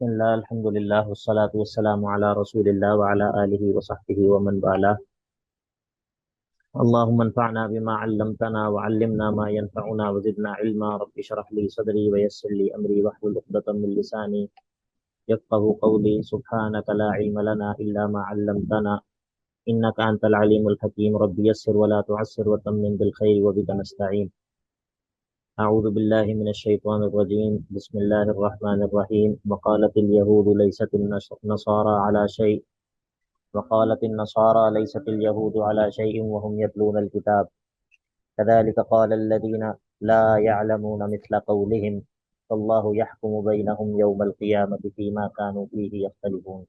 بسم الله الحمد لله والصلاة والسلام على رسول الله وعلى آله وصحبه ومن والاه. اللهم انفعنا بما علمتنا وعلمنا ما ينفعنا وزدنا علما. رب اشرح لي صدري ويسر لي أمري واحلل عقدة من لساني يفقه قولي. سبحانك لا علم لنا إلا ما علمتنا إنك أنت العليم الحكيم. رب يسر ولا تعسر وتمم بالخير وبك نستعين. أعوذ بالله من الشيطان الرجيم. بسم الله الرحمن الرحيم. وقالت اليهود ليست النصارى على شيء وقالت النصارى ليست اليهود على شيء وهم يتلون الكتاب كذلك قال الذين لا يعلمون مثل قولهم فالله يحكم بينهم يوم القيامة فيما كانوا فيه يختلفون.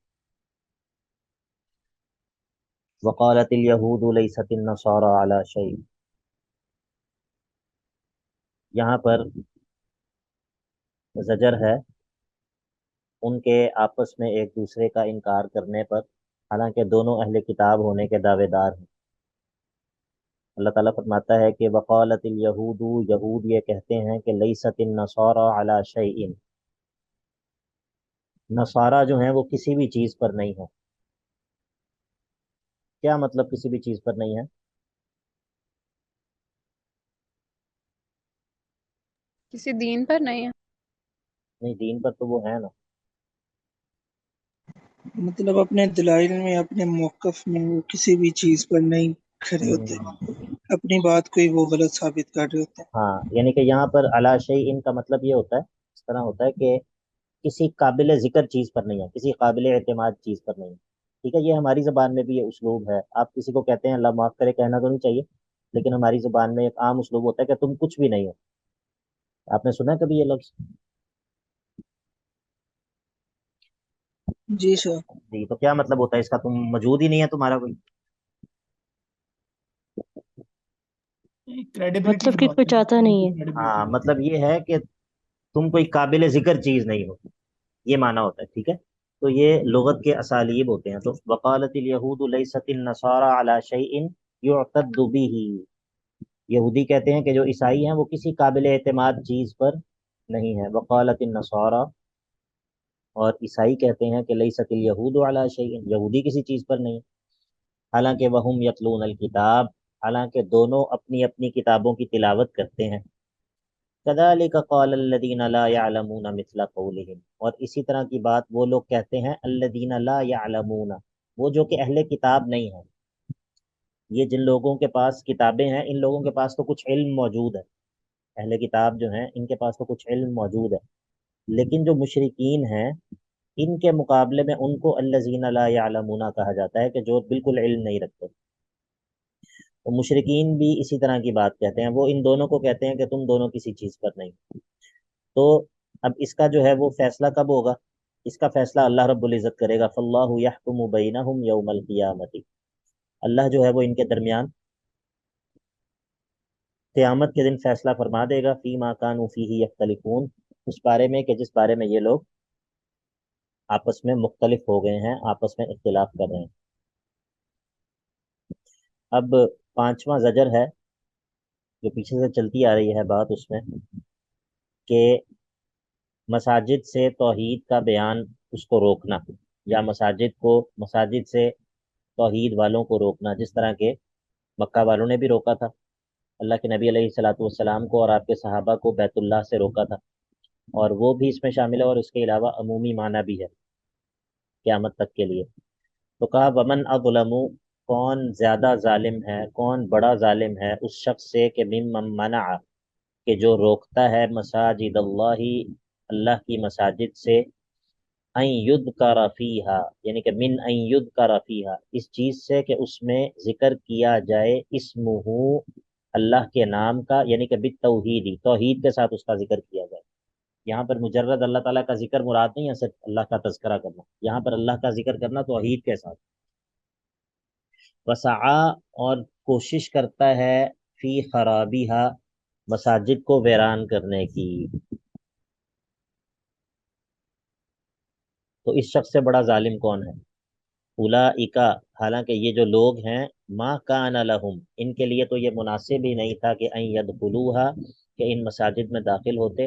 وقالت اليهود ليست النصارى على شيء. یہاں پر زجر ہے ان کے آپس میں ایک دوسرے کا انکار کرنے پر، حالانکہ دونوں اہل کتاب ہونے کے دعوے دار ہیں۔ اللہ تعالیٰ فرماتا ہے کہ وقالت الیہود، یہود یہ کہتے ہیں کہ لیست النصارى علی شیء، نصارہ جو ہیں وہ کسی بھی چیز پر نہیں ہیں۔ کیا مطلب کسی بھی چیز پر نہیں ہے؟ کسی دین پر نہیں ہے۔ نہیں، دین پر تو وہ ہے نا۔ مطلب اپنے دلائل میں، اپنے موقف میں وہ کسی بھی چیز پر نہیں کھڑے ہوتے، اپنی بات کو ہی وہ غلط ثابت کر رہے ہوتے ہیں۔ ہاں، یعنی کہ یہاں پر علی شیء کا مطلب یہ ہوتا ہے، اس طرح ہوتا ہے کہ کسی قابل ذکر چیز پر نہیں ہے، کسی قابل اعتماد چیز پر نہیں ہے۔ ٹھیک ہے، یہ ہماری زبان میں بھی یہ اسلوب ہے۔ آپ کسی کو کہتے ہیں اللہ معاف کرے، کہنا تو نہیں چاہیے، لیکن ہماری زبان میں ایک عام اسلوب ہوتا ہے کہ تم کچھ بھی نہیں ہو۔ آپ نے سنا ہے کبھی یہ لفظ؟ جی سر۔ جی، تو کیا مطلب ہوتا ہے اس کا؟ تم موجود ہی نہیں ہے تمہارا کوئی۔ مطلب کہ کچھ آتا نہیں ہے۔ ہاں، مطلب یہ ہے کہ تم کوئی قابل ذکر چیز نہیں ہو، یہ معنی ہوتا ہے۔ ٹھیک ہے، تو یہ لغت کے اسالیب ہوتے ہیں۔ تو وقالت الیہود لیست النصارى علی شیء یعتد بہ، یہودی کہتے ہیں کہ جو عیسائی ہیں وہ کسی قابل اعتماد چیز پر نہیں ہے۔ وقالت النصارى، اور عیسائی کہتے ہیں کہ لیست الیہود علی شیء، یہودی کسی چیز پر نہیں، حالانکہ وہم یتلون الکتاب، حالانکہ دونوں اپنی اپنی کتابوں کی تلاوت کرتے ہیں۔ کذالک قال الذین لا یعلمون مثل قولہم، اور اسی طرح کی بات وہ لوگ کہتے ہیں الذین لا یعلمون، وہ جو کہ اہل کتاب نہیں ہیں۔ یہ جن لوگوں کے پاس کتابیں ہیں، ان لوگوں کے پاس تو کچھ علم موجود ہے، اہل کتاب جو ہیں ان کے پاس تو کچھ علم موجود ہے، لیکن جو مشرکین ہیں ان کے مقابلے میں ان کو الذین لا یعلمون کہا جاتا ہے، کہ جو بالکل علم نہیں رکھتے۔ تو مشرکین بھی اسی طرح کی بات کہتے ہیں، وہ ان دونوں کو کہتے ہیں کہ تم دونوں کسی چیز پر نہیں۔ تو اب اس کا جو ہے وہ فیصلہ کب ہوگا؟ اس کا فیصلہ اللہ رب العزت کرے گا۔ فاللہ یحکم بینہم یوم القیامۃ، اللہ جو ہے وہ ان کے درمیان قیامت کے دن فیصلہ فرما دے گا، فیما کانوا فیہ یختلفون، اس بارے میں کہ جس بارے میں یہ لوگ آپس میں مختلف ہو گئے ہیں، آپس میں اختلاف کر رہے ہیں۔ اب پانچواں زجر ہے جو پیچھے سے چلتی آ رہی ہے بات، اس میں کہ مساجد سے توحید کا بیان اس کو روکنا، یا مساجد سے توحید والوں کو روکنا، جس طرح کہ مکہ والوں نے بھی روکا تھا اللہ کے نبی علیہ الصلوۃ والسلام کو اور آپ کے صحابہ کو بیت اللہ سے روکا تھا، اور وہ بھی اس میں شامل ہے، اور اس کے علاوہ عمومی معنی بھی ہے قیامت تک کے لیے۔ تو کہا ومن اظلم، کون زیادہ ظالم ہے، کون بڑا ظالم ہے اس شخص سے کہ ممن منع، کہ جو روکتا ہے مساجد اللہ، اللہ کی مساجد سے، ان یذکر فیہا، یعنی کہ من ان یذکر فیہا، اس چیز سے کہ اس میں ذکر کیا جائے اسمہ، اللہ کے نام کا، یعنی کہ بالتوحید، توحید کے ساتھ اس کا ذکر کیا جائے۔ یہاں پر مجرد اللہ تعالیٰ کا ذکر مراد نہیں ہے، صرف اللہ کا تذکرہ کرنا، یہاں پر اللہ کا ذکر کرنا توحید کے ساتھ۔ وسعا، اور کوشش کرتا ہے، فی خرابیہا، مساجد کو ویران کرنے کی۔ تو اس شخص سے بڑا ظالم کون ہے؟ اولئک، حالانکہ یہ جو لوگ ہیں، ما کان لہم، ان کے لیے تو یہ مناسب ہی نہیں تھا کہ ان یدخلوها، کہ ان مساجد میں داخل ہوتے،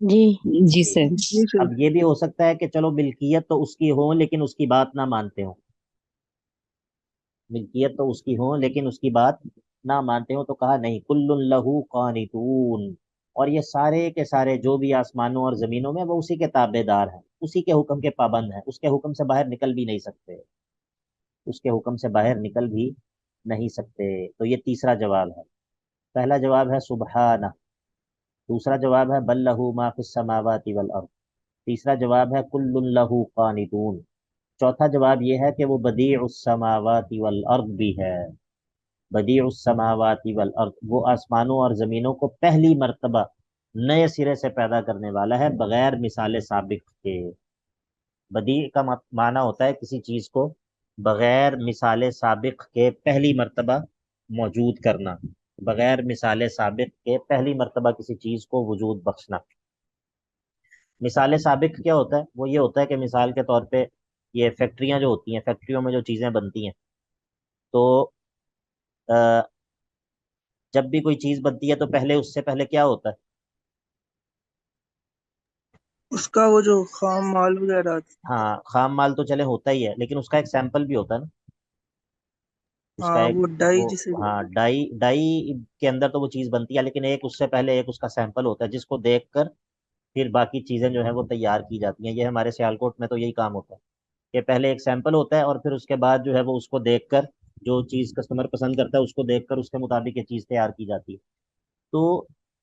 جی جی سر. جی سر. اب یہ بھی ہو سکتا ہے کہ چلو ملکیت تو اس کی ہو لیکن اس کی بات نہ مانتے ہوں، ملکیت تو اس کی ہو لیکن اس کی بات نہ مانتے ہوں، تو کہا نہیں، کل لہو قانتون، اور یہ سارے کے سارے جو بھی آسمانوں اور زمینوں میں وہ اسی کے تابع دار ہیں، اسی کے حکم کے پابند ہیں، اس کے حکم سے باہر نکل بھی نہیں سکتے، اس کے حکم سے باہر نکل بھی نہیں سکتے۔ تو یہ تیسرا جواب ہے۔ پہلا جواب ہے سبحانہ، دوسرا جواب ہے بل لہ ما فی السماوات والارض، تیسرا جواب ہے کل لہ قانتون، چوتھا جواب یہ ہے کہ وہ بدیع السماوات والارض بھی ہے، بدیع السماوات والارض، وہ آسمانوں اور زمینوں کو پہلی مرتبہ نئے سرے سے پیدا کرنے والا ہے بغیر مثال سابق کے۔ بدیع کا معنی ہوتا ہے کسی چیز کو بغیر مثال سابق کے پہلی مرتبہ موجود کرنا، بغیر مثال سابق کے پہلی مرتبہ کسی چیز کو وجود بخشنا۔ مثال سابق کیا ہوتا ہے؟ وہ یہ ہوتا ہے کہ مثال کے طور پہ یہ فیکٹریاں جو ہوتی ہیں، فیکٹریوں میں جو چیزیں بنتی ہیں، تو جب بھی کوئی چیز بنتی ہے تو پہلے اس سے پہلے کیا ہوتا ہے؟ اس کا وہ جو خام مال وغیرہ ہاں، خام مال تو چلے ہوتا ہی ہے، لیکن اس کا ایک سیمپل بھی ہوتا ہے نا، اس کا ہاں ایک وہ ڈائی وہ جسے ہاں ڈائی کے اندر تو وہ چیز بنتی ہے، لیکن ایک اس سے پہلے ایک اس کا سیمپل ہوتا ہے جس کو دیکھ کر پھر باقی چیزیں جو ہیں وہ تیار کی جاتی ہیں۔ یہ ہمارے سیالکوٹ میں تو یہی کام ہوتا ہے کہ پہلے ایک سیمپل ہوتا ہے اور پھر اس کے بعد جو ہے وہ اس کو دیکھ کر، جو چیز کسٹمر پسند کرتا ہے اس کو دیکھ کر اس کے مطابق یہ چیز تیار کی جاتی ہے۔ تو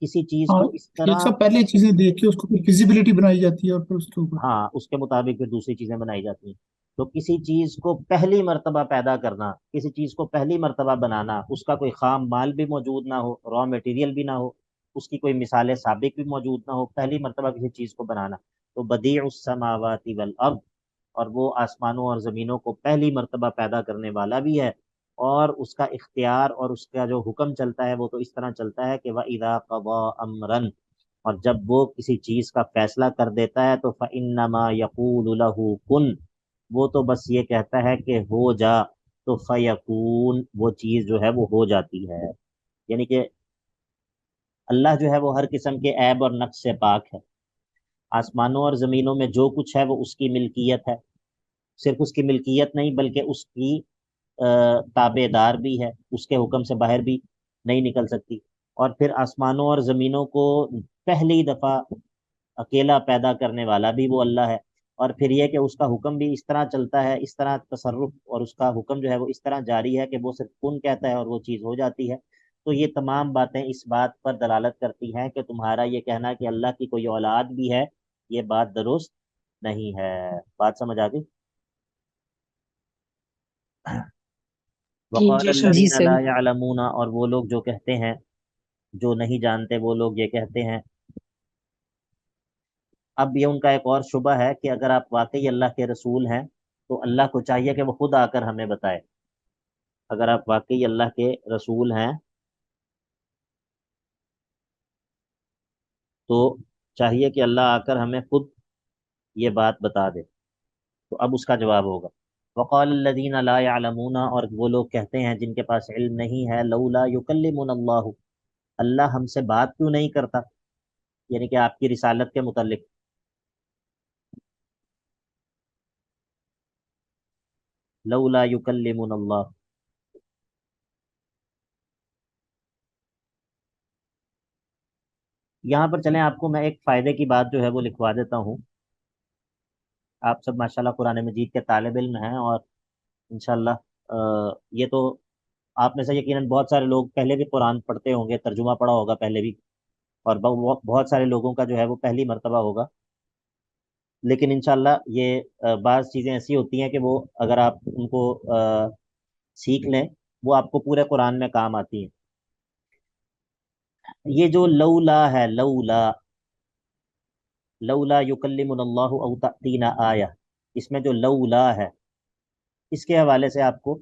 کسی چیز ہاں، کو اس ایک طرح، سب پہلے چیزیں دیکھ کے اس کو فزیبلٹی بنائی جاتی ہے اور پھر اس کے اوپر ہاں، اس کے مطابق پھر دوسری چیزیں بنائی جاتی ہیں۔ تو کسی چیز کو پہلی مرتبہ پیدا کرنا، کسی چیز کو پہلی مرتبہ بنانا، اس کا کوئی خام مال بھی موجود نہ ہو، را میٹیریل بھی نہ ہو، اس کی کوئی مثال سابق بھی موجود نہ ہو، پہلی مرتبہ کسی چیز کو بنانا، تو بدیع السماوات والارض، اور وہ آسمانوں اور زمینوں کو پہلی مرتبہ پیدا کرنے والا بھی ہے، اور اس کا اختیار اور اس کا جو حکم چلتا ہے وہ تو اس طرح چلتا ہے کہ وَإِذَا قَضَى أَمْرًا، اور جب وہ کسی چیز کا فیصلہ کر دیتا ہے تو فَإِنَّمَا يَقُولُ لَهُ كُن، وہ تو بس یہ کہتا ہے کہ ہو جا، تو فَيَكُون، وہ چیز جو ہے وہ ہو جاتی ہے۔ یعنی کہ اللہ جو ہے وہ ہر قسم کے عیب اور نقص سے پاک ہے، آسمانوں اور زمینوں میں جو کچھ ہے وہ اس کی ملکیت ہے، صرف اس کی ملکیت نہیں بلکہ اس کی تابع دار بھی ہے، اس کے حکم سے باہر بھی نہیں نکل سکتی۔ اور پھر آسمانوں اور زمینوں کو پہلی دفعہ اکیلا پیدا کرنے والا بھی وہ اللہ ہے، اور پھر یہ کہ اس کا حکم بھی اس طرح چلتا ہے، اس طرح تصرف اور اس کا حکم جو ہے وہ اس طرح جاری ہے کہ وہ صرف کن کہتا ہے اور وہ چیز ہو جاتی ہے۔ تو یہ تمام باتیں اس بات پر دلالت کرتی ہیں کہ تمہارا یہ کہنا کہ اللہ کی کوئی اولاد بھی ہے، یہ بات درست نہیں ہے۔ بات سمجھ آ گئی؟ جی وقال جی سر. جی الذین سر. لا يعلمون، اور وہ لوگ جو کہتے ہیں، جو نہیں جانتے، وہ لوگ یہ کہتے ہیں۔ اب یہ ان کا ایک اور شبہ ہے کہ اگر آپ واقعی اللہ کے رسول ہیں تو اللہ کو چاہیے کہ وہ خود آ کر ہمیں بتائے، اگر آپ واقعی اللہ کے رسول ہیں تو چاہیے کہ اللہ آ کر ہمیں خود یہ بات بتا دے۔ تو اب اس کا جواب ہوگا وقال الذین لا يعلمون، اور وہ لوگ کہتے ہیں جن کے پاس علم نہیں ہے، لولا یکلمنا اللہ، اللہ ہم سے بات کیوں نہیں کرتا، یعنی کہ آپ کی رسالت کے متعلق۔ لولا یکلمنا اللہ، یہاں پر چلیں آپ کو میں ایک فائدے کی بات جو ہے وہ لکھوا دیتا ہوں۔ آپ سب ماشاءاللہ قرآن مجید کے طالب علم ہیں، اور انشاءاللہ یہ تو آپ میں سے یقیناً بہت سارے لوگ پہلے بھی قرآن پڑھتے ہوں گے، ترجمہ پڑھا ہوگا پہلے بھی، اور بہت سارے لوگوں کا جو ہے وہ پہلی مرتبہ ہوگا، لیکن انشاءاللہ یہ بعض چیزیں ایسی ہوتی ہیں کہ وہ اگر آپ ان کو سیکھ لیں وہ آپ کو پورے قرآن میں کام آتی ہیں۔ یہ جو لولا ہے، لولا، لولا یکلمنا اللہ او تأتینا آیہ، اس میں جو لولا ہے اس کے حوالے سے آپ کو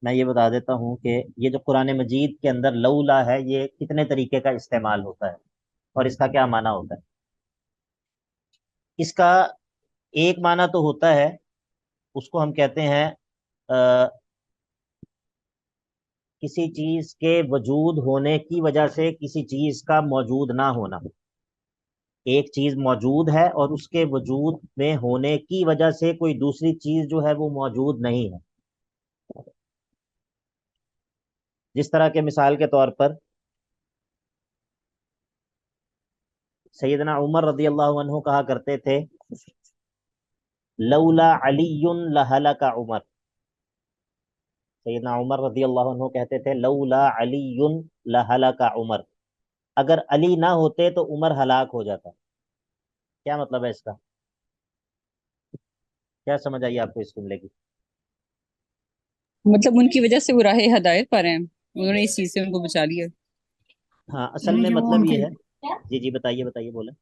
میں یہ بتا دیتا ہوں کہ یہ جو قرآن مجید کے اندر لولا ہے یہ کتنے طریقے کا استعمال ہوتا ہے اور اس کا کیا معنی ہوتا ہے۔ اس کا ایک معنی تو ہوتا ہے، اس کو ہم کہتے ہیں کسی چیز کے وجود ہونے کی وجہ سے کسی چیز کا موجود نہ ہونا. ایک چیز موجود ہے اور اس کے وجود میں ہونے کی وجہ سے کوئی دوسری چیز جو ہے وہ موجود نہیں ہے. جس طرح کے مثال کے طور پر سیدنا عمر رضی اللہ عنہ کہا کرتے تھے لولا علی لہلک عمر. سیدنا عمر رضی اللہ عنہ کہتے تھے لولا علی لہلک عمر، اگر علی نہ ہوتے تو عمر ہلاک ہو جاتا. کیا مطلب ہے اس کا؟ کیا سمجھ آئی آپ کو اس جملے کی؟ مطلب ان کی وجہ سے وہ راہ ہدایت پر ہیں، انہوں نے اس چیز سے ان کو بچا لیا. ہاں اصل یعنی میں کہ وہ مطلب ان کے یہ ہے. جی جی بتائیے بولیں.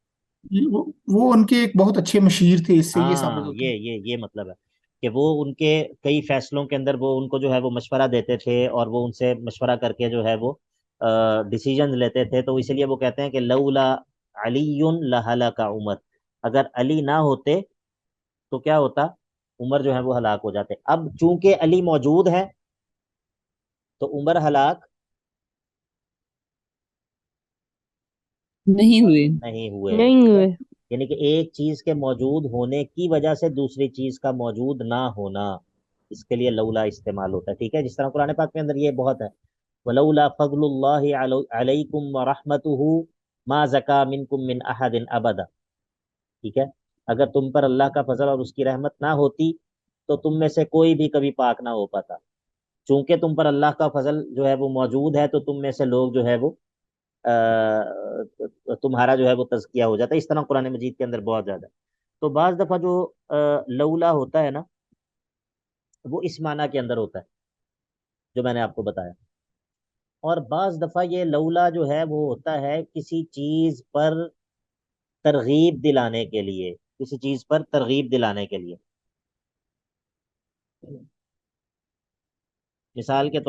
وہ ان کے ایک بہت اچھے مشیر تھے، اس سے یہ ثابت ہاں ہوتا ہے. یہ مطلب ہے کہ وہ ان کے کئی فیصلوں کے اندر وہ ان کو جو ہے وہ مشورہ دیتے تھے اور وہ ان سے مشورہ کر کے جو ہے وہ ڈیسیجن لیتے تھے. تو اسی لیے وہ کہتے ہیں کہ لولا علی لہلک عمر، اگر علی نہ ہوتے تو کیا ہوتا؟ عمر جو ہے وہ ہلاک ہو جاتے. اب چونکہ علی موجود ہے تو عمر ہلاک نہیں ہوئے. نہیں ہوئے. نہیں ہوئے. یعنی کہ ایک چیز کے موجود ہونے کی وجہ سے دوسری چیز کا موجود نہ ہونا، اس کے لیے لولا استعمال ہوتا ہے. ٹھیک ہے، جس طرح قرآن پاک کے اندر یہ بہت ہے وَلَوْلَا فَضْلُ اللَّهِ عَلَيْكُمْ وَرَحْمَتُهُ مَا زَكَى مِنْكُمْ مِنْ أَحَدٍ أَبَدًا. ٹھیک ہے، اگر تم پر اللہ کا فضل اور اس کی رحمت نہ ہوتی تو تم میں سے کوئی بھی کبھی پاک نہ ہو پاتا. چونکہ تم پر اللہ کا فضل جو ہے وہ موجود ہے تو تم میں سے لوگ جو ہے وہ تمہارا جو ہے وہ تزکیہ ہو جاتا ہے. اس طرح قرآن مجید کے اندر بہت زیادہ. تو بعض دفعہ جو لولا ہوتا ہے نا وہ اس معنی کے اندر ہوتا ہے جو میں نے آپ کو بتایا، اور بعض دفعہ یہ لولا جو ہے وہ ہوتا ہے کسی چیز پر ترغیب دلانے کے لیے، کسی چیز پر ترغیب دلانے کے لیے. مثال کے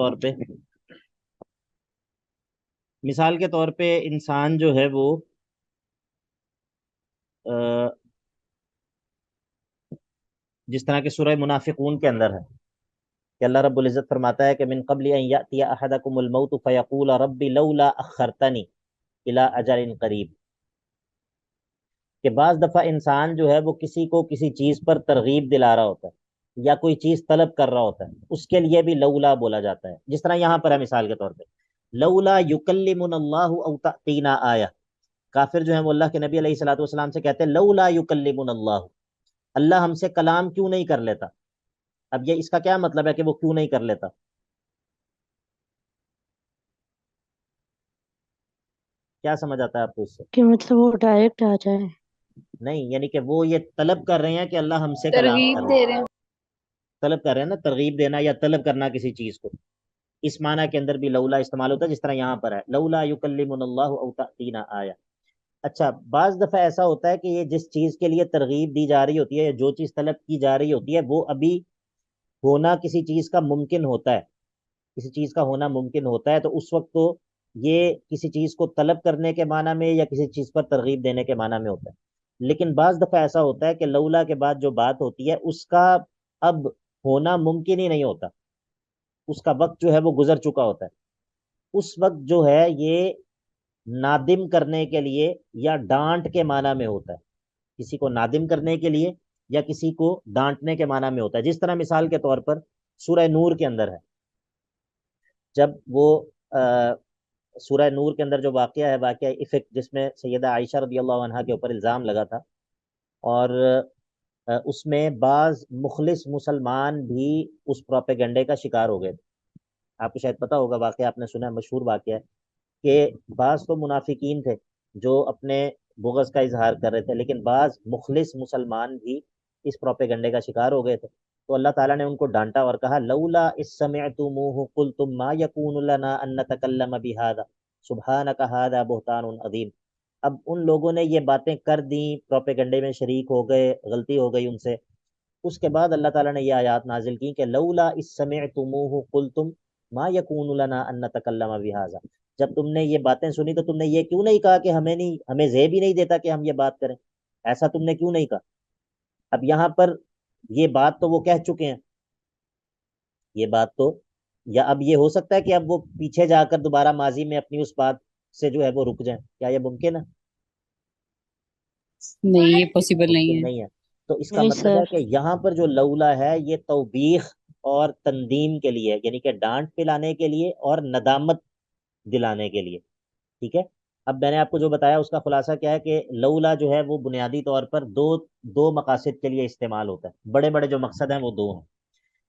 طور پہ انسان جو ہے وہ جس طرح کہ سورہ منافقون کے اندر ہے کہ اللہ رب العزت فرماتا ہے کہ من قبل ان یأتی احدکم الموت فیقول رب لولا اخرتنی الی اجل قریب، کہ بعض دفعہ انسان جو ہے وہ کسی کو کسی چیز پر ترغیب دلا رہا ہوتا ہے یا کوئی چیز طلب کر رہا ہوتا ہے، اس کے لیے بھی لولا بولا جاتا ہے. جس طرح یہاں پر ہے مثال کے طور پہ لولا یکلمنا اللہ او تأتینا آیہ. کافر جو ہیں وہ اللہ کے نبی علیہ الصلوۃ والسلام سے کہتے ہیں لولا یکلمنا اللہ، اللہ ہم سے کلام کیوں نہیں کر لیتا. اب یہ اس کا کیا مطلب ہے کہ وہ کیوں نہیں کر لیتا؟ کیا سمجھ آتا ہے آپ کو اس سے؟ کہ مطلب وہ ڈائریکٹ آ جائے. نہیں، یعنی کہ وہ یہ طلب کر رہے ہیں کہ اللہ ہم سے کلام ترغیب کر دے لے. رہے ہیں. طلب کر رہے ہیں نا، ترغیب دینا یا طلب کرنا کسی چیز کو، اس معنی کے اندر بھی لولا استعمال ہوتا ہے جس طرح یہاں پر ہے لولا یکلمنا اللہ او تأتینا آیہ. اچھا، بعض دفعہ ایسا ہوتا ہے کہ یہ جس چیز کے لیے ترغیب دی جا رہی ہوتی ہے یا جو چیز طلب کی جا رہی ہوتی ہے وہ ابھی ہونا کسی چیز کا ممکن ہوتا ہے، کسی چیز کا ہونا ممکن ہوتا ہے، تو اس وقت تو یہ کسی چیز کو طلب کرنے کے معنی میں یا کسی چیز پر ترغیب دینے کے معنی میں ہوتا ہے. لیکن بعض دفعہ ایسا ہوتا ہے کہ لولا کے بعد جو بات ہوتی ہے اس کا اب ہونا ممکن ہی نہیں ہوتا، اس کا وقت جو ہے وہ گزر چکا ہوتا ہے. اس وقت جو ہے یہ نادم کرنے کے لیے یا ڈانٹ کے معنی میں ہوتا ہے، کسی کو نادم کرنے کے لیے یا کسی کو ڈانٹنے کے معنی میں ہوتا ہے. جس طرح مثال کے طور پر سورہ نور کے اندر ہے، جب وہ سورہ نور کے اندر جو واقعہ ہے واقعہ افک، جس میں سیدہ عائشہ رضی اللہ عنہا کے اوپر الزام لگا تھا اور اس میں بعض مخلص مسلمان بھی اس پروپیگنڈے کا شکار ہو گئے تھے. آپ کو شاید پتا ہوگا، واقعہ آپ نے سنا ہے، مشہور واقعہ ہے کہ بعض تو منافقین تھے جو اپنے بغض کا اظہار کر رہے تھے، لیکن بعض مخلص مسلمان بھی اس پروپیگنڈے کا شکار ہو گئے تھے. تو اللہ تعالیٰ نے ان کو ڈانٹا اور کہا لولا اذ سمعتموہ قلتم ما یکون لنا ان نتکلم بہذا سبحانک ھذا بہتان عظیم. اب ان لوگوں نے یہ باتیں کر دیں، پروپیگنڈے میں شریک ہو گئے، غلطی ہو گئی ان سے. اس کے بعد اللہ تعالیٰ نے یہ آیات نازل کی کہ لولا اذ سمعتموہ قلتم ما یکون لنا ان نتکلم بہذا. جب تم نے یہ باتیں سنی تو تم نے یہ کیوں نہیں کہا کہ ہمیں زیب ہی نہیں دیتا کہ ہم یہ بات کریں، ایسا تم نے کیوں نہیں کہا. اب یہاں پر یہ بات تو وہ کہہ چکے ہیں، یہ بات تو یا اب یہ ہو سکتا ہے کہ اب وہ پیچھے جا کر دوبارہ ماضی میں اپنی اس بات سے جو ہے وہ رک جائیں؟ کیا یہ ممکن ہے؟ نہیں، یہ پاسبل نہیں ممکن ہے. نہیں ہے. تو اس کا نہیں مطلب ہے سر. کہ یہاں پر جو لولا ہے یہ توبیخ اور تندیم کے لیے، یعنی کہ ڈانٹ پلانے کے لیے اور ندامت دلانے کے لیے. ٹھیک ہے. اب میں نے آپ کو جو بتایا اس کا خلاصہ کیا ہے کہ لولا جو ہے وہ بنیادی طور پر دو مقاصد کے لیے استعمال ہوتا ہے. بڑے بڑے جو مقصد ہیں وہ دو ہیں.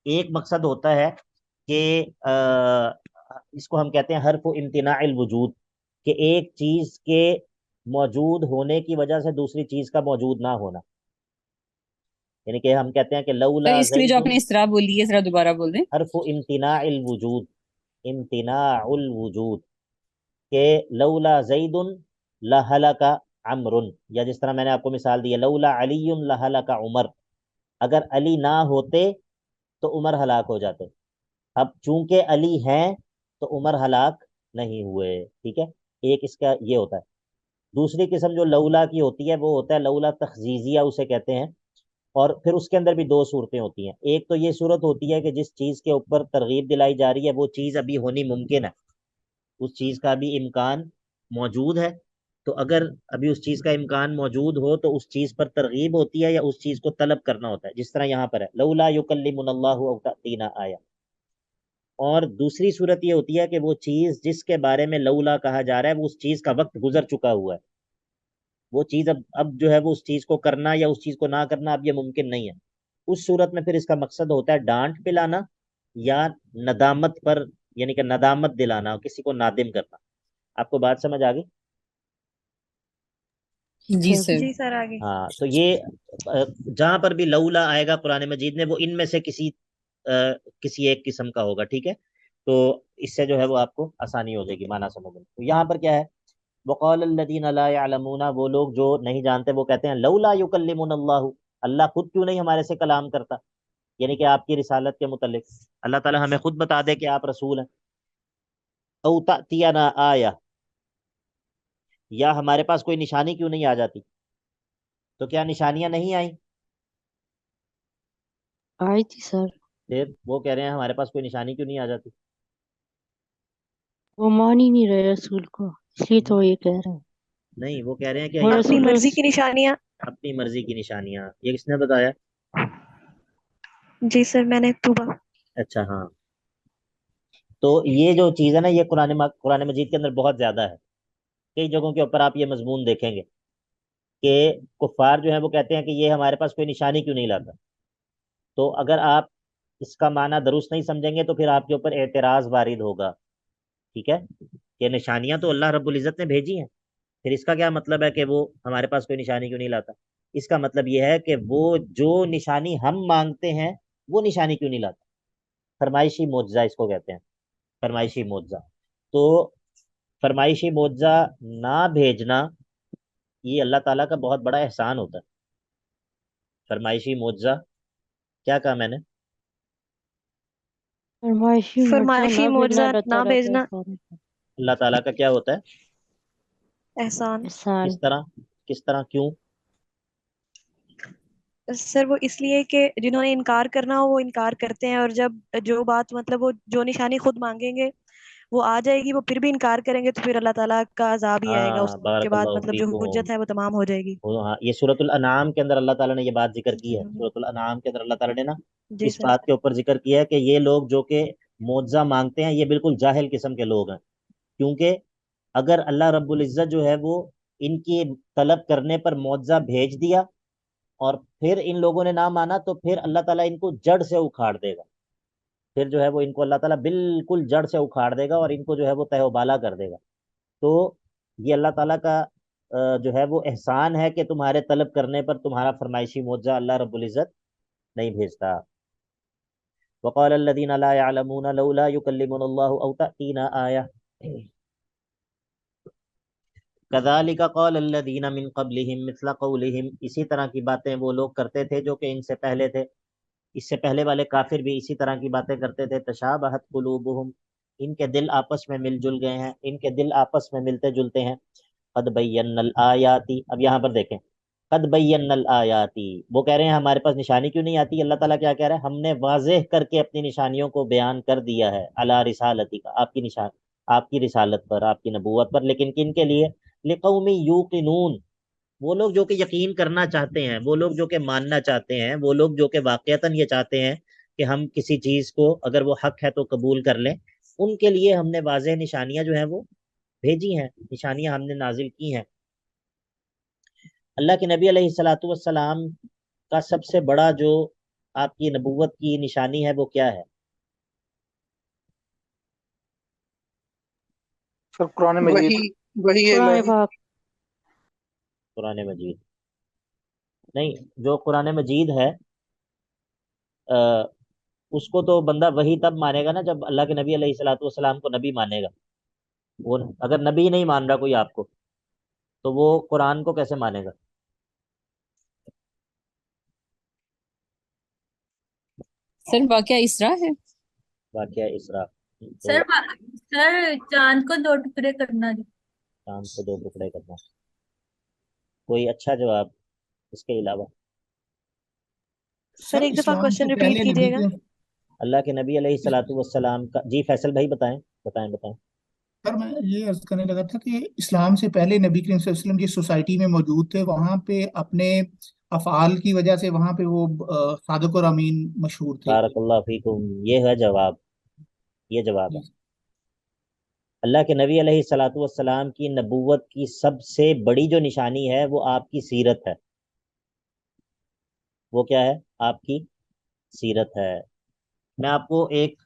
ایک مقصد ہوتا ہے کہ اس کو ہم کہتے ہیں حرف امتناع الوجود، کہ ایک چیز کے موجود ہونے کی وجہ سے دوسری چیز کا موجود نہ ہونا. یعنی کہ ہم کہتے ہیں کہ سر لولا اس کے لیے جو زید، آپ نے اصطلاح بولی ہے ذرا دوبارہ بول دیں. حرف امتناع الوجود، امتناع الوجود، کہ لولا زید لہلک عمر، یا جس طرح میں نے آپ کو مثال دی ہے لولا علی لہلک عمر، اگر علی نہ ہوتے تو عمر ہلاک ہو جاتے. اب چونکہ علی ہیں تو عمر ہلاک نہیں ہوئے. ٹھیک ہے. ایک اس کا یہ ہوتا ہے. دوسری قسم جو لولا کی ہوتی ہے وہ ہوتا ہے لولا تخزیزیہ اسے کہتے ہیں. اور پھر اس کے اندر بھی دو صورتیں ہوتی ہیں. ایک تو یہ صورت ہوتی ہے کہ جس چیز کے اوپر ترغیب دلائی جا رہی ہے وہ چیز ابھی ہونی ممکن ہے، اس چیز کا بھی امکان موجود ہے. تو اگر ابھی اس چیز کا امکان موجود ہو تو اس چیز پر ترغیب ہوتی ہے یا اس چیز کو طلب کرنا ہوتا ہے، جس طرح یہاں پر ہے لولا یکلمنا اللہ او تأتینا آیہ. اور دوسری صورت یہ ہوتی ہے کہ وہ چیز جس کے بارے میں لولا کہا جا رہا ہے وہ اس چیز کا وقت گزر چکا ہوا ہے، وہ چیز اب جو ہے وہ اس چیز کو کرنا یا اس چیز کو نہ کرنا اب یہ ممکن نہیں ہے. اس صورت میں پھر اس کا مقصد ہوتا ہے ڈانٹ پلانا یا ندامت پر، یعنی کہ ندامت دلانا، کسی کو نادم کرنا. آپ کو بات سمجھ آ گئی؟ جی سر. سر. جی سر آگے. ہاں. تو یہ جہاں پر بھی لولا آئے گا قرآن مجید میں وہ ان میں سے کسی ایک قسم کا ہوگا. ٹھیک ہے. تو اس سے جو ہے وہ آپ کو آسانی ہو جائے گی معنی سمجھنے. تو یہاں پر کیا ہے، وقال الذین لا يعلمون، وہ لوگ جو نہیں جانتے وہ کہتے ہیں لولا یکلمنا اللہ، اللہ خود کیوں نہیں ہمارے سے کلام کرتا، یعنی کہ آپ کی رسالت کے متعلق اللہ تعالی ہمیں خود بتا دے کہ آپ رسول ہیں. او تأتینا آیہ، یا ہمارے پاس کوئی نشانی کیوں نہیں آ جاتی. تو کیا نشانیاں نہیں آئیں؟ آئی تھی سر. پھر وہ کہہ رہے ہیں ہمارے پاس کوئی نشانی کیوں نہیں آ جاتی. وہ مان ہی نہیں رہے رسول کو، اس لیے تو یہ کہہ رہے ہیں. نہیں، وہ کہہ رہے ہیں کہ وہ اپنی رسول مرضی کی نشانیاں. اپنی مرضی کی نشانیاں. یہ کس نے بتایا؟ جی سر میں نے توبہ. اچھا ہاں. تو یہ جو چیز ہے نا یہ قرآن مجید کے اندر بہت زیادہ ہے. کئی جگہوں کے اوپر آپ یہ مضمون دیکھیں گے کہ کفار جو ہیں وہ کہتے ہیں کہ یہ ہمارے پاس کوئی نشانی کیوں نہیں لاتا. تو اگر آپ اس کا معنی درست نہیں سمجھیں گے تو پھر آپ کے اوپر اعتراض وارد ہوگا. ٹھیک ہے. کہ نشانیاں تو اللہ رب العزت نے بھیجی ہیں، پھر اس کا کیا مطلب ہے کہ وہ ہمارے پاس کوئی نشانی کیوں نہیں لاتا. اس کا مطلب یہ ہے کہ وہ جو نشانی ہم مانگتے ہیں وہ نشانی کیوں نہیں لاتا. فرمائشی معجزہ اس کو کہتے ہیں، فرمائشی معجزہ. تو فرمائشی معجزہ نہ بھیجنا یہ اللہ تعالیٰ کا بہت بڑا احسان ہوتا ہے. فرمائشی معجزہ کیا کہا میں نے؟ فرمائشی فرمائشی معجزہ معجزہ اللہ نہ تعالیٰ کا بھیجنا احسان ہے. اللہ تعالیٰ کا کیا ہوتا ہے؟ احسان. احسان. کس طرح؟ کس طرح؟ کیوں؟ سر وہ اس لیے کہ جنہوں نے انکار کرنا ہو وہ انکار کرتے ہیں، اور جب جو بات مطلب وہ جو نشانی خود مانگیں گے وہ آ جائے گی وہ پھر بھی انکار کریں گے تو پھر اللہ تعالیٰ کا عذاب ہی آئے گا، ہاں، اس کے بارک بعد اللہ مطلب جو فیکم. حجت ہے وہ تمام ہو جائے گی. ہاں، یہ سورۃ الانعام کے اندر اللہ تعالیٰ نے یہ بات ذکر کی ہے. سورۃ الانعام کے اندر اللہ تعالیٰ نے نا جی اس سر. بات کے اوپر ذکر کیا ہے کہ یہ لوگ جو کہ معجزہ مانگتے ہیں یہ بالکل جاہل قسم کے لوگ ہیں. کیونکہ اگر اللہ رب العزت جو ہے وہ ان کی طلب کرنے پر معجزہ بھیج دیا اور پھر ان لوگوں نے نہ مانا تو پھر اللہ تعالیٰ ان کو جڑ سے اکھاڑ دے گا. پھر جو ہے وہ ان کو اللہ تعالیٰ بالکل جڑ سے اکھاڑ دے گا اور ان کو جو ہے وہ تہ و بالا کر دے گا. تو یہ اللہ تعالیٰ کا جو ہے وہ احسان ہے کہ تمہارے طلب کرنے پر تمہارا فرمائشی معجزہ اللہ رب العزت نہیں بھیجتا. وقال الذين لا يعلمون لولا يكلمنا الله او تأتينا آية كذلك قال الذين من قبلهم مثل قولهم. اسی طرح کی باتیں وہ لوگ کرتے تھے جو کہ ان سے پہلے تھے، اس سے پہلے والے کافر بھی اسی طرح کی باتیں کرتے تھے. تشابہت قلوبهم، ان کے دل آپس میں مل جل گئے ہیں، ان کے دل آپس میں ملتے جلتے ہیں. قد بینا الآیات، اب یہاں پر دیکھیں قد بینا الآیاتی، وہ کہہ رہے ہیں ہمارے پاس نشانی کیوں نہیں آتی؟ اللہ تعالیٰ کیا کہہ رہا ہے؟ ہم نے واضح کر کے اپنی نشانیوں کو بیان کر دیا ہے، علی رسالتی کا، آپ کی نشان، آپ کی رسالت پر، آپ کی نبوت پر، لیکن کن کے لیے؟ لقوم یوقنون، وہ لوگ جو کہ یقین کرنا چاہتے ہیں، وہ لوگ جو کہ ماننا چاہتے ہیں، وہ لوگ جو کہ واقعتاً یہ چاہتے ہیں کہ ہم کسی چیز کو اگر وہ حق ہے تو قبول کر لیں، ان کے لیے ہم نے واضح نشانیاں جو ہیں وہ بھیجی ہیں، نشانیاں ہم نے نازل کی ہیں۔ اللہ کے نبی علیہ الصلاۃ والسلام کا سب سے بڑا جو آپ کی نبوت کی نشانی ہے وہ کیا ہے؟ سر قرآن مجید۔ وہی قرآن الہی۔ پاک۔ قرآن مجید نہیں، جو قرآن مجید ہے اس کو تو بندہ وہی تب مانے گا نا جب اللہ کے نبی علیہ الصلاۃ والسلام کو نبی مانے گا۔ وہ اگر نبی نہیں مان رہا کوئی آپ کو، تو وہ قرآن کو کیسے مانے گا؟ سر واقعہ اسرا ہے۔ واقعہ اسراء تو سر سر چاند کو 2 ٹکڑے کرنا جی۔ چاند کو 2 ٹکڑے کرنا، کوئی اچھا جواب اس کے علاوہ؟ سر سر ایک دفعہ اسلام کوشچن سے ریپیٹ پہلے کیجیے نبی گا۔ کے اللہ کے نبی علیہ الصلاۃ والسلام کا، جی فیصل بھائی بتائیں بتائیں بتائیں۔ سر میں یہ عرض کرنے لگا تھا کہ اسلام سے پہلے نبی کریم صلی اللہ علیہ وسلم جس سوسائٹی میں موجود تھے، وہاں پہ اپنے افعال کی وجہ سے وہاں پہ وہ صادق اور امین مشہور تھے۔ بارک اللہ فیکم، یہ ہے جواب، یہ جواب ہے۔ جی۔ اللہ کے نبی علیہ الصلاۃ والسلام کی نبوت کی سب سے بڑی جو نشانی ہے وہ آپ کی سیرت ہے۔ وہ کیا ہے؟ آپ کی سیرت ہے۔ میں آپ کو ایک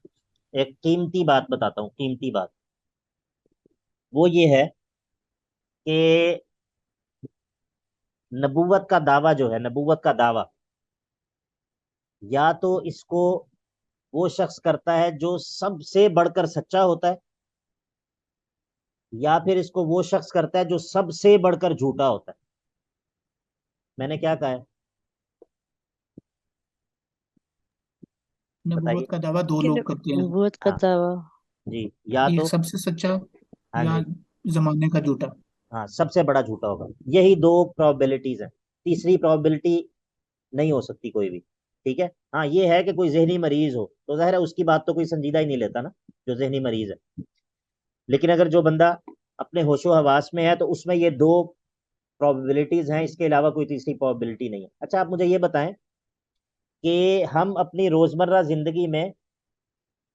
قیمتی بات بتاتا ہوں، قیمتی بات، وہ یہ ہے کہ نبوت کا دعویٰ جو ہے، نبوت کا دعویٰ یا تو اس کو وہ شخص کرتا ہے جو سب سے بڑھ کر سچا ہوتا ہے، یا پھر اس کو وہ شخص کرتا ہے جو سب سے بڑھ کر جھوٹا ہوتا ہے۔ میں نے کیا کہا ہے؟ بتائیے۔ نبوت کا دعویٰ دو کہ لوگ کرتے ہیں، نبوت کا ہاں دعویٰ۔ جی، یا ایک تو سب سے سچا ہاں یا جی، زمانے کا جھوٹا۔ ہاں سب سے بڑا جھوٹا ہوگا، یہی 2 پرابیلٹیز ہیں، تیسری پرابیلٹی نہیں ہو سکتی کوئی بھی، ٹھیک ہے؟ ہاں یہ ہے کہ کوئی ذہنی مریض ہو تو ظاہر ہے اس کی بات تو کوئی سنجیدہ ہی نہیں لیتا نا، جو ذہنی مریض ہے، لیکن اگر جو بندہ اپنے ہوش و حواس میں ہے تو اس میں یہ 2 پرابیلٹیز ہیں، اس کے علاوہ کوئی تیسری پرابیلٹی نہیں ہے۔ اچھا آپ مجھے یہ بتائیں کہ ہم اپنی روزمرہ زندگی میں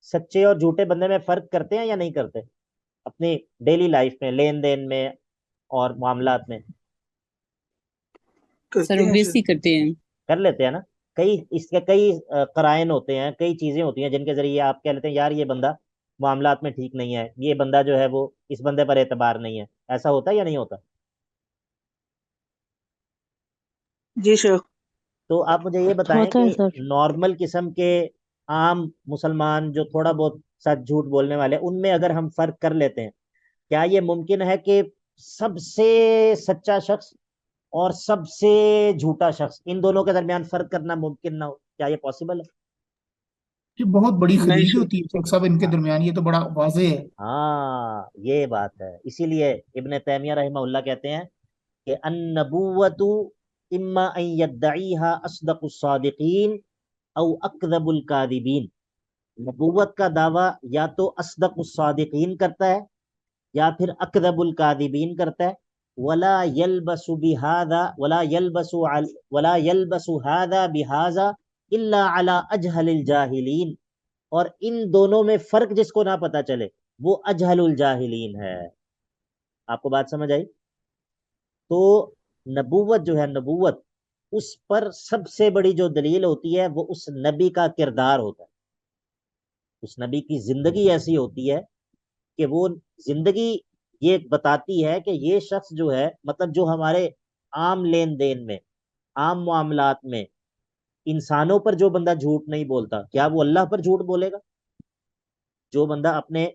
سچے اور جھوٹے بندے میں فرق کرتے ہیں یا نہیں کرتے؟ اپنی ڈیلی لائف میں، لین دین میں اور معاملات میں سر کرتے ہیں اوبیسلی سر۔ کرتے ہیں۔ کر لیتے ہیں نا؟ اس کے کئی قرائن ہوتے ہیں، کئی چیزیں ہوتی ہیں جن کے ذریعے آپ کہہ لیتے ہیں یار یہ بندہ معاملات میں ٹھیک نہیں ہے، یہ بندہ جو ہے وہ اس بندے پر اعتبار نہیں ہے۔ ایسا ہوتا ہے یا نہیں ہوتا؟ جی شیخ۔ تو آپ مجھے یہ بتائیں ہوتا ہے کہ سر۔ نارمل قسم کے عام مسلمان جو تھوڑا بہت سچ جھوٹ بولنے والے، ان میں اگر ہم فرق کر لیتے ہیں، کیا یہ ممکن ہے کہ سب سے سچا شخص اور سب سے جھوٹا شخص، ان دونوں کے درمیان فرق کرنا ممکن نہ ہو؟ کیا یہ پاسبل ہے؟ یہ بہت بڑی نہیں خرید شیخ۔ ہوتی ہے سب ان کے ہاں درمیان، یہ تو بڑا واضح ہے۔ ہاں یہ بات ہے، اسی لیے ابن تیمیہ رحمہ اللہ کہتے ہیں کہ النبوۃ اما ان یدعیھا اصدق الصادقین او اکذب الکاذبین، نبوت کا دعویٰ یا تو اصدق الصادقین کرتا ہے یا پھر اکذب الکاذبین کرتا ہے، ولا یلبس بہذا ولا یلبس ولا یلبس هذا بہذا الا علی اجہل الجاہلین، اور ان دونوں میں فرق جس کو نہ پتا چلے وہ اجہل الجاہلین ہے۔ آپ کو بات سمجھ آئی؟ تو نبوت جو ہے، نبوت اس پر سب سے بڑی جو دلیل ہوتی ہے وہ اس نبی کا کردار ہوتا ہے، اس نبی کی زندگی ایسی ہوتی ہے کہ وہ زندگی یہ بتاتی ہے کہ یہ شخص جو ہے، مطلب جو ہمارے عام لین دین میں، عام معاملات میں انسانوں پر جو بندہ جھوٹ نہیں بولتا، کیا وہ اللہ پر جھوٹ بولے گا؟ جو بندہ اپنے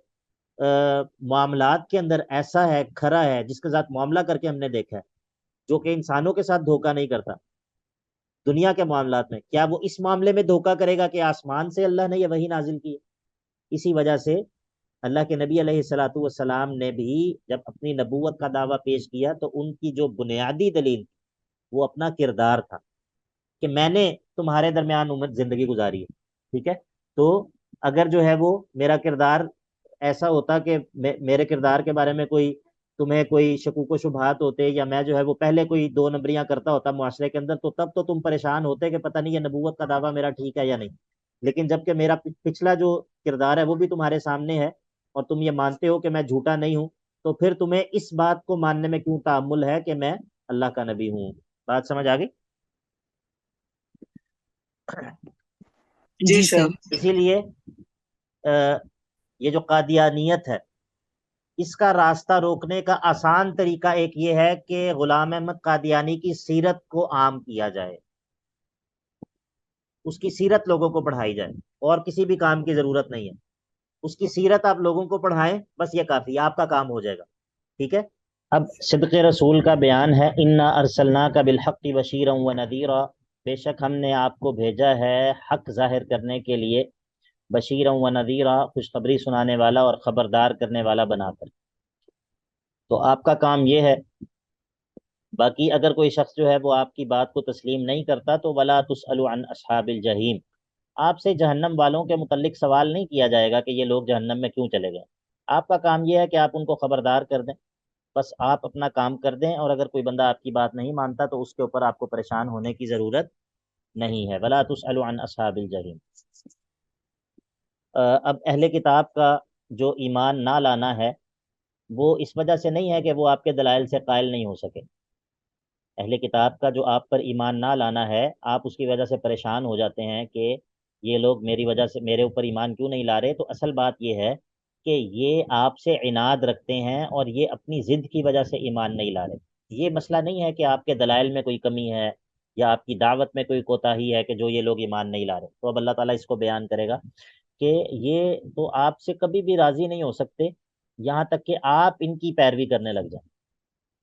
معاملات کے اندر ایسا ہے، کھرا ہے، جس کے ساتھ معاملہ کر کے ہم نے دیکھا ہے، جو کہ انسانوں کے ساتھ دھوکہ نہیں کرتا دنیا کے معاملات میں، کیا وہ اس معاملے میں دھوکہ کرے گا کہ آسمان سے اللہ نے یہ وحی نازل کی ہے؟ اسی وجہ سے اللہ کے نبی علیہ الصلاۃ والسلام نے بھی جب اپنی نبوت کا دعویٰ پیش کیا تو ان کی جو بنیادی دلیل وہ اپنا کردار تھا کہ میں نے تمہارے درمیان عمر زندگی گزاری ہے، ٹھیک ہے، تو اگر جو ہے وہ میرا کردار ایسا ہوتا کہ میرے کردار کے بارے میں تمہیں کوئی شکوک و شبہات ہوتے، یا میں جو ہے وہ پہلے کوئی دو نمبریاں کرتا ہوتا معاشرے کے اندر، تو تب تو تم پریشان ہوتے کہ پتہ نہیں یہ نبوت کا دعویٰ میرا ٹھیک ہے یا نہیں. لیکن جب کہ میرا پچھلا جو کردار ہے وہ بھی تمہارے سامنے ہے اور تم یہ مانتے ہو کہ میں جھوٹا نہیں ہوں، تو پھر تمہیں اس بات کو ماننے میں کیوں تأمل ہے کہ میں اللہ کا نبی ہوں. بات سمجھ آ گئی؟ جی جی سر. سر. اسی لیے یہ جو قادیانیت ہے اس کا راستہ روکنے کا آسان طریقہ ایک یہ ہے کہ غلام احمد قادیانی کی سیرت کو عام کیا جائے، اس کی سیرت لوگوں کو پڑھائی جائے، اور کسی بھی کام کی ضرورت نہیں ہے. اس کی سیرت آپ لوگوں کو پڑھائیں، بس یہ کافی ہے، آپ کا کام ہو جائے گا. ٹھیک ہے. اب صدق رسول کا بیان ہے. انا ارسلناک بالحق بشیرا ونذیرا، بے شک ہم نے آپ کو بھیجا ہے حق ظاہر کرنے کے لیے، بشیرا ونذیرا، خوشخبری سنانے والا اور خبردار کرنے والا بنا کر. تو آپ کا کام یہ ہے. باقی اگر کوئی شخص جو ہے وہ آپ کی بات کو تسلیم نہیں کرتا تو ولا تسألوا عن اصحاب الجحیم، آپ سے جہنم والوں کے متعلق سوال نہیں کیا جائے گا کہ یہ لوگ جہنم میں کیوں چلے گئے. آپ کا کام یہ ہے کہ آپ ان کو خبردار کر دیں، بس آپ اپنا کام کر دیں. اور اگر کوئی بندہ آپ کی بات نہیں مانتا تو اس کے اوپر آپ کو پریشان ہونے کی ضرورت نہیں ہے. ولا تسألوا عن اصحاب الجحیم. اب اہل کتاب کا جو ایمان نہ لانا ہے وہ اس وجہ سے نہیں ہے کہ وہ آپ کے دلائل سے قائل نہیں ہو سکے. اہل کتاب کا جو آپ پر ایمان نہ لانا ہے، آپ اس کی وجہ سے پریشان ہو جاتے ہیں کہ یہ لوگ میری وجہ سے میرے اوپر ایمان کیوں نہیں لا رہے. تو اصل بات یہ ہے کہ یہ آپ سے عناد رکھتے ہیں اور یہ اپنی ضد کی وجہ سے ایمان نہیں لا رہے. یہ مسئلہ نہیں ہے کہ آپ کے دلائل میں کوئی کمی ہے یا آپ کی دعوت میں کوئی کوتاہی ہے کہ جو یہ لوگ ایمان نہیں لا رہے. تو اب اللہ تعالیٰ اس کو بیان کرے گا کہ یہ تو آپ سے کبھی بھی راضی نہیں ہو سکتے یہاں تک کہ آپ ان کی پیروی کرنے لگ جائیں.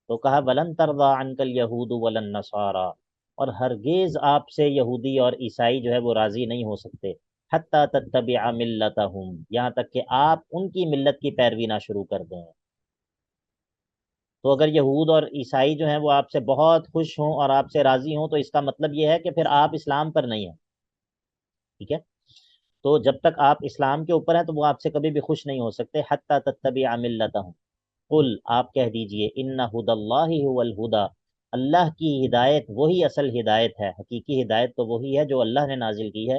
تو کہا ولن ترضى عنك اليهود ولا النصارى، اور ہرگز آپ سے یہودی اور عیسائی جو ہے وہ راضی نہیں ہو سکتے، حتی تتبع ملتهم، یہاں تک کہ آپ ان کی ملت کی پیروی نہ شروع کر دیں. تو اگر یہود اور عیسائی جو ہیں وہ آپ سے بہت خوش ہوں اور آپ سے راضی ہوں تو اس کا مطلب یہ ہے کہ پھر آپ اسلام پر نہیں ہیں. ٹھیک ہے. تو جب تک آپ اسلام کے اوپر ہیں تو وہ آپ سے کبھی بھی خوش نہیں ہو سکتے. حتی تتبع ملتهم، قل، آپ کہہ دیجئے، ان ہدی اللہ هو الہدی، اللہ کی ہدایت وہی اصل ہدایت ہے، حقیقی ہدایت تو وہی ہے جو اللہ نے نازل کی ہے.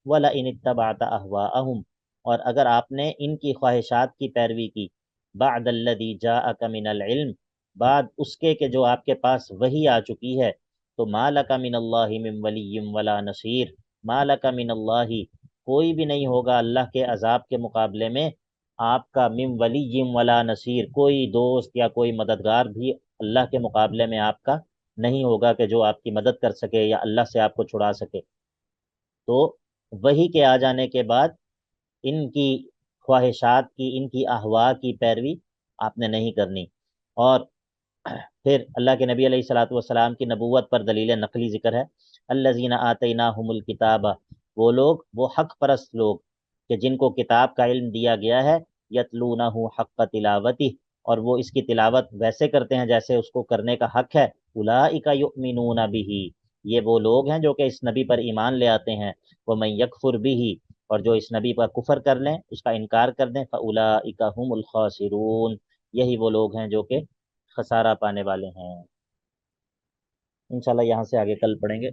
وَلَئِنِ اتَّبَعْتَ أَهْوَاءَهُمْ، اور اگر آپ نے ان کی خواہشات کی پیروی کی، بعد الذی جاءک من العلم، بعد اس کے کہ جو آپ کے پاس وحی آ چکی ہے، تو ما لک من اللہ من ولی ولا نصیر، ما لک من اللہ، کوئی بھی نہیں ہوگا اللہ کے عذاب کے مقابلے میں آپ کا من ولی ولا نصیر، کوئی دوست یا کوئی مددگار بھی اللہ کے مقابلے میں آپ کا نہیں ہوگا کہ جو آپ کی مدد کر سکے یا اللہ سے آپ کو چھڑا سکے. تو وحی کے آ جانے کے بعد ان کی خواہشات کی، ان کی احوا کی پیروی آپ نے نہیں کرنی. اور پھر اللہ کے نبی علیہ الصلوۃ والسلام کی نبوت پر دلیل نقلی ذکر ہے. الذین آتیناہم الکتاب، وہ لوگ، وہ حق پرست لوگ کہ جن کو کتاب کا علم دیا گیا ہے، یتلونہ حق تلاوتہ، اور وہ اس کی تلاوت ویسے کرتے ہیں جیسے اس کو کرنے کا حق ہے. اولئک یؤمنون بہ، یہ وہ لوگ ہیں جو کہ اس نبی پر ایمان لے آتے ہیں. ومن یکفر بہ، اور جو اس نبی پر کفر کر لیں، اس کا انکار کر دیں، فاولئک هم الخاسرون، یہی وہ لوگ ہیں جو کہ خسارہ پانے والے ہیں. انشاءاللہ یہاں سے آگے کل پڑھیں گے.